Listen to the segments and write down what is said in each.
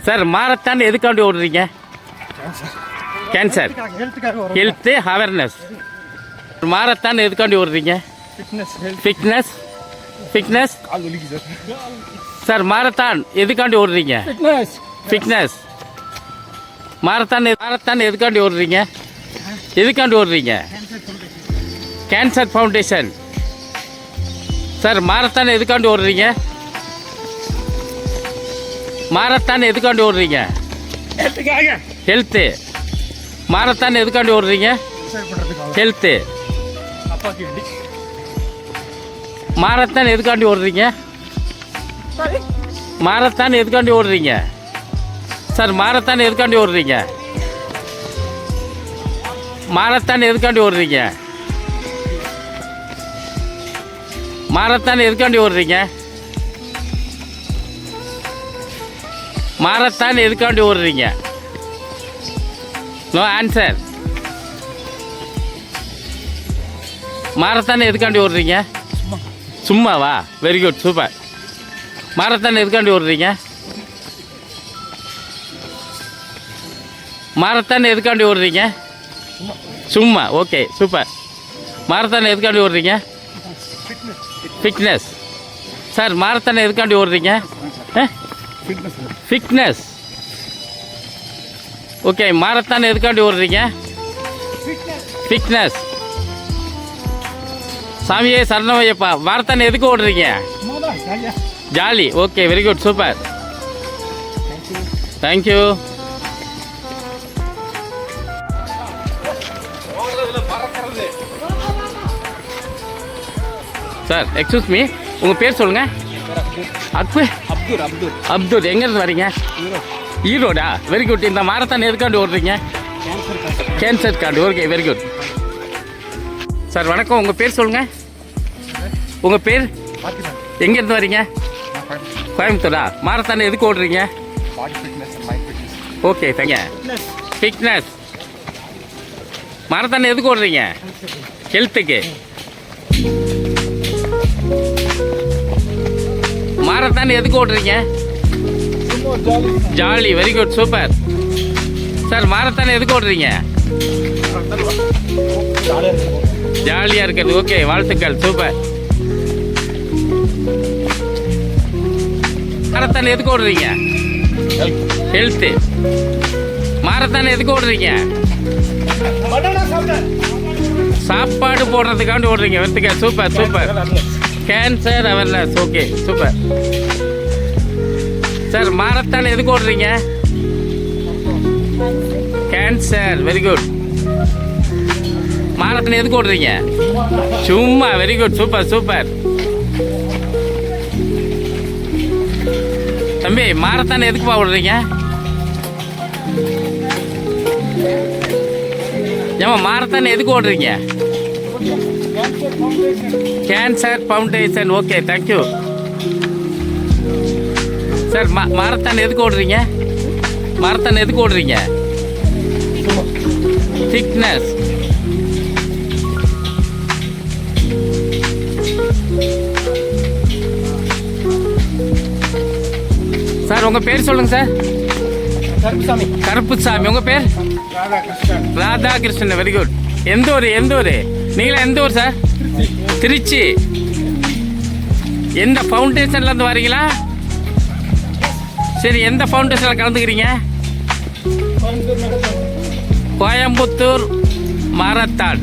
Sir marathon எதுக்காண்டி ஓடுறீங்க? Cancer, health, awareness. Marathon எதுக்காண்டி ஓடுறீங்க? ஃபிட்னஸ். Fitness sir. மாரத்தான் எதுக்காண்டி ஓடுறீங்க? ஃபிட்னஸ். மாரத்தான் எதுக்காண்டி ஓடுறீங்க? எதுக்காண்டி ஓடுறீங்க? Cancer foundation. சார் மாரத்தான் எதுக்காண்டி ஓடுறீங்க? மாரத்தான் எதுக்காண்டி ஓடுறீங்க? ஹெல்த்து. மாரத்தான் எதுக்காண்டி ஓடுறீங்க? ஹெல்த்து. மாரத்தான் எதுக்காண்டி ஓடுறீங்க? மாரத்தான் எதுக்காண்டி ஓடுறீங்க? சார் மாரத்தான் எதுக்காண்டி ஓடுறீங்க? மாரத்தான் எதுக்காண்டி ஓடுறீங்க? மாரத்தான் எதுக்காண்டி ஓடுறீங்க? மாரத்தான் எதுக்காண்டி ஓடுறீங்க? No answer. மாரத்தான் எதுக்காண்டி ஓடுறீங்க? சும்மாவா? Very good, super. மாரத்தான் எதுக்காண்டி ஓடுறீங்க? மாரத்தான் எதுக்காண்டி ஓடுறீங்க? சும்மா. Okay, super. மாரத்தான் எதுக்காண்டி ஓடுறீங்க? ஃபிட்னஸ். சார் மாரத்தான் எதுக்காண்டி ஓடுறீங்க? ஃபிட்னஸ். ஓகே, மாரத்தான் எதுக்காண்டி ஓடுறீங்க? ஃபிட்னஸ். சாமியே சரணமையப்பா. மாரத்தான் எதுக்கு ஓடுறீங்க? Jolly. Okay, very good, super. Thank you. Sir excuse me, உங்கள் பேர் சொல்லுங்கள். அப்துல். எங்கேருந்து வரீங்க? ஈரோடா? Very good. இந்த மாரத்தான் எதுக்காண்டி ஓடுறீங்க? Cancer card. Okay, very good. Sir வணக்கம், உங்கள் பேர் சொல்லுங்கள். உங்கள் பேர்? எங்கேருந்து வரீங்க? கோயம்புத்தூரா? மாரத்தான் எதுக்கு ஓடுறீங்க? Okay, thank you. ஃபிட்னஸ். மாரத்தான் எதுக்கு ஓடுறீங்க? ஹெல்த்துக்கு. மாரத்தான் எதுக்கு ஓடுறீங்க? Jolly. Very good, super. Sir marathon எதுக்கு ஓடுறீங்க? ஜாலியாக இருக்கிறது. ஓகே, வாழ்த்துக்கள், சூப்பர். மாரத்தான் எதுக்கு ஓடுறீங்க? ஹெல்த்து. மாரத்தான் எதுக்கு ஓடுறீங்க? சாப்பாடு போடுறதுக்காண்டி ஓடுறீங்க. வெத்துக்க, super super. Cancer awareness. Okay, super. Sir marathon எதுக்கு ஓடுறீங்க? கேன்சர். Very good. மாரத்தான் எதுக்கு ஓடுறீங்க? சும்மா. Very good, super super. தம்பி மாரத்தான் எதுக்குப்பா ஓடுறீங்க? ஏமா மாரத்தான் எதுக்கு ஓடுறீங்க? Cancer foundation. Okay, thank you. Sir marathon எதுக்கு ஓடுறீங்க? மாரத்தான் எதுக்கு ஓடுறீங்க? ஃபிட்னஸ். சார் உங்கள் பேர் சொல்லுங்கள் சார். கருப்புசாமி. உங்கள் பேர்? ராதாகிருஷ்ணன். Very good. எந்த ஊர்? எந்த ஊர்? நீங்களா எந்த ஊர் சார்? திருச்சி. எந்த ஃபவுண்டேஷன்லேருந்து வரீங்களா? சரி, எந்த ஃபவுண்டேஷனில் கலந்துக்கிறீங்க? கோயம்புத்தூர் மாரத்தான்.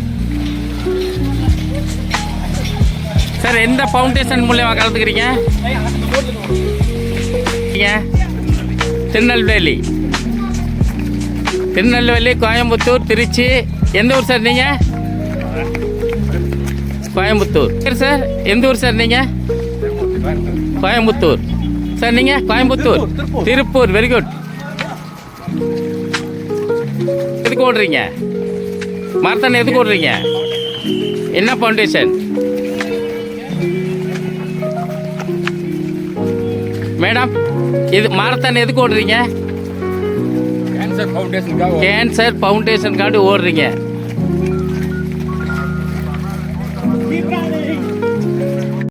சார் எந்த ஃபவுண்டேஷன் மூலமா கலந்துக்கிறீங்க? திருநெல்வேலி. திருநெல்வேலி, கோயம்புத்தூர், திருச்சி. எந்த ஊர் சார் நீங்கள்? கோயம்புத்தூர். சரி சார், எந்த ஊர் சார் நீங்கள்? கோயம்புத்தூர். சார் நீங்கள்? கோயம்புத்தூர். திருப்பூர். Very good. எதுக்கு ஓடுறீங்க? மாரத்தான் எதுக்கு ஓடுறீங்க? என்ன ஃபவுண்டேஷன்? மேடம், இது மாரத்தான் எதுக்கு ஓடுறீங்க? கேன்சர் ஃபவுண்டேஷனுக்காக ஓடுறீங்க.